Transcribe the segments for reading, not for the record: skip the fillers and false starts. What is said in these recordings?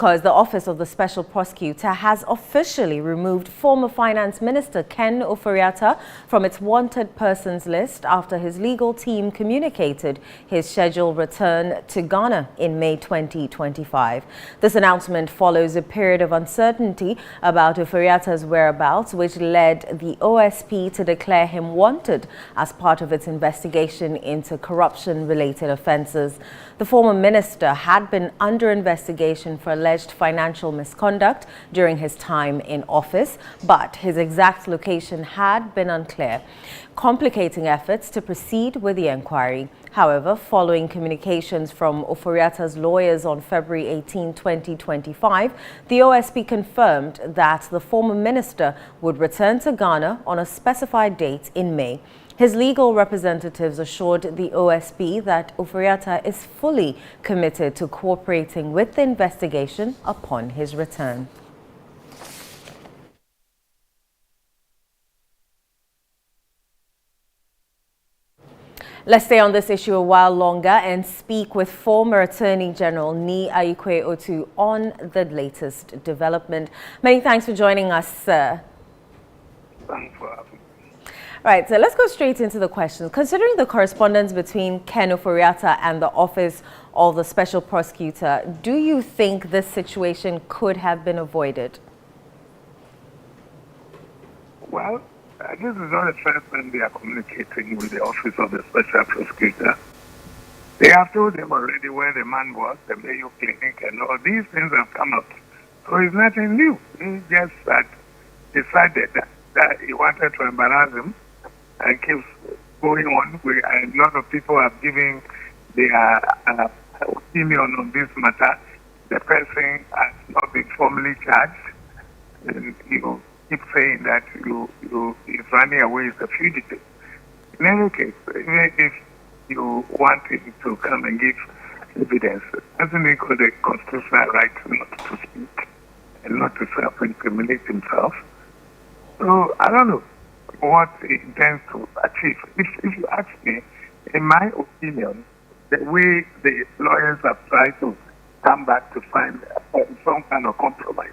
because the Office of the Special Prosecutor has officially removed former Finance Minister Ken Ofori-Atta from its wanted persons list after his legal team communicated his scheduled return to Ghana in May 2025. This announcement follows a period of uncertainty about Ofori-Atta's whereabouts, which led the OSP to declare him wanted as part of its investigation into corruption-related offences. The former minister had been under investigation for alleged financial misconduct during his time in office, but his exact location had been unclear, complicating efforts to proceed with the inquiry. However, following communications from Ofori-Atta's lawyers on February 18, 2025, the OSP confirmed that the former minister would return to Ghana on a specified date in May. His legal representatives assured the OSP that Ofori-Atta is fully committed to cooperating with the investigation upon his return. Let's stay on this issue a while longer and speak with former Attorney General Ni Ayikwe-Otu on the latest development. Many thanks for joining us, sir. Thanks for having me. Right, so let's go straight into the questions. Considering the correspondence between Ken Ofori-Atta and the Office of the Special Prosecutor, do you think this situation could have been avoided? Well, this is not the first time they are communicating with the Office of the Special Prosecutor. They have told them already where the man was, the Mayo Clinic, and all these things have come up. So it's nothing new. He just decided that he wanted to embarrass him and keeps going on. A lot of people have given their opinion on this matter. The person has not been formally charged. And you keep saying that he's running away as a fugitive. In any case, even if you want him to come and give evidence, doesn't he got the constitutional right not to speak and not to self-incriminate himself? So I don't know what he intends to achieve. If you ask me, in my opinion, the way the lawyers have tried to come back to find some kind of compromise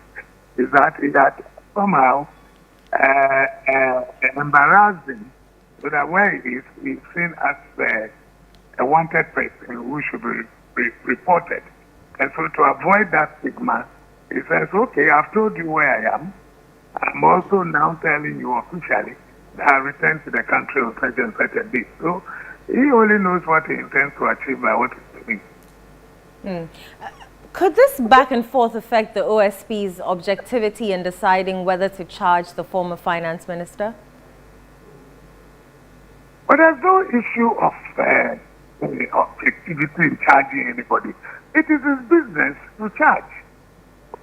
is that it had somehow embarrassed him so that where he is, he's seen as a wanted person who should be reported. And so to avoid that stigma, he says, okay, I've told you where I am. I'm also now telling you officially that I returned to the country on such and such a date. So he only knows what he intends to achieve by what he's doing. Could this back and forth affect the OSP's objectivity in deciding whether to charge the former finance minister? But there's no issue of objectivity in charging anybody. It is his business to charge.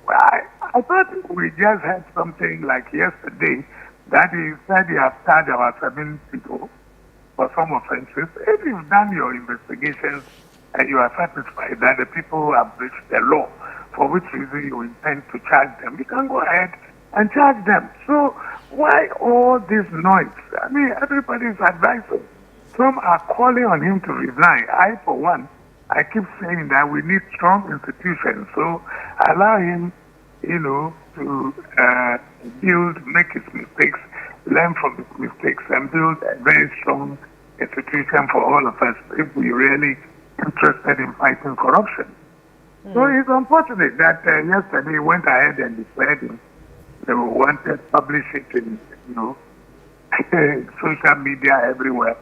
I thought we just had something like yesterday that he said he has charged about 7 people for some offenses. If you've done your investigations and you are satisfied that the people have breached the law, for which reason you intend to charge them, you can go ahead and charge them. So why all this noise? I mean, everybody's advising. Some are calling on him to resign. I, for one, I keep saying that we need strong institutions. So allow him, to build, make his mistakes, learn from his mistakes, and build a very strong institution for all of us if we really interested in fighting corruption. So it's unfortunate that yesterday he went ahead and declared him. They wanted to publish it in, social media everywhere.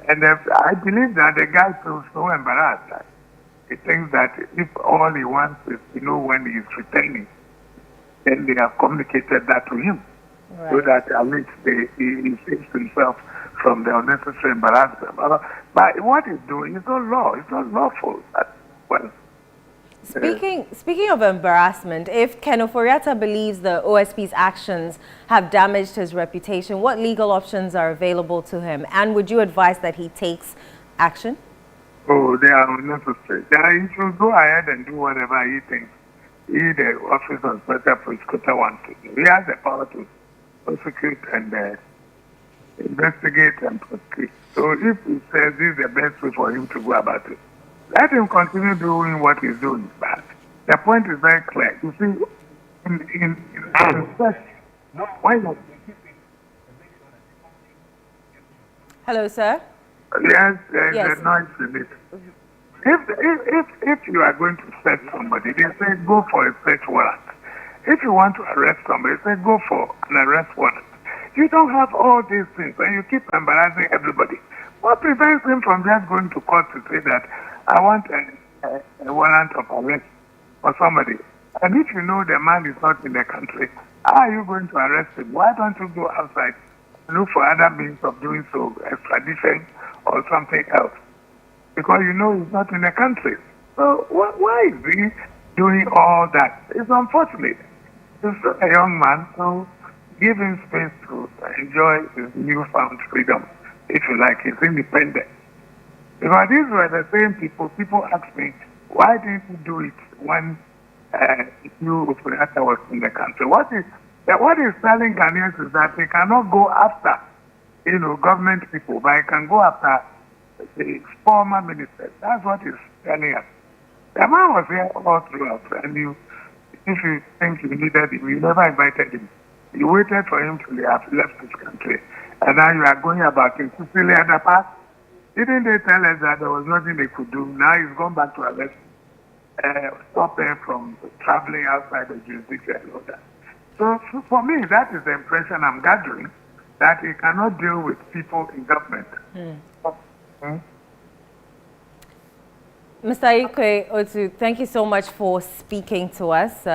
And I believe that the guy feels so embarrassed that he thinks that if all he wants is to know when he is returning, then they have communicated that to him. Right. So that at least he saves himself from the unnecessary embarrassment. But what he's doing is not law. It's not lawful. Well, Speaking of embarrassment, if Ken Ofori-Atta believes the OSP's actions have damaged his reputation, what legal options are available to him? And would you advise that he takes action? Oh, they are unnecessary. He should go ahead and do whatever he thinks the Office of Special Prosecutor wants to do. He has the power to prosecute and investigate and prosecute. So if he says this is the best way for him to go about it, let him continue doing what he's doing. But The point is very clear. You see, in respect, why not? Hello, sir. Yes, there's Yes. a noise in it. If you are going to search somebody, they say go for a search warrant. If you want to arrest somebody, say go for an arrest warrant. You don't have all these things, and you keep embarrassing everybody. What prevents him from just going to court to say that I want a warrant of arrest for somebody? And if you know the man is not in the country, how are you going to arrest him? Why don't you go outside and look for other means of doing so, extradition or something else? Because you know he's not in the country. So why is he doing all that? It's unfortunate. He's a young man, so give him space to enjoy his newfound freedom, if you like, his independence. Because these were the same people ask me, why didn't you do it when you, Ofori-Atta, was in the country? What is telling Ghanaians is that they cannot go after, government people, but they can go after the former ministers. That's what he's telling us. The man was here all throughout, and if you think you needed him, you never invited him. You waited for him till he had left his country, and now you are going about in Sicily and the past. Didn't they tell us that there was nothing they could do? Now he's gone back to arrest, stop them from traveling outside the jurisdiction and all that. So for me, that is the impression I'm gathering, that he cannot deal with people in government. Mr. Ikwe Otu, thank you so much for speaking to us.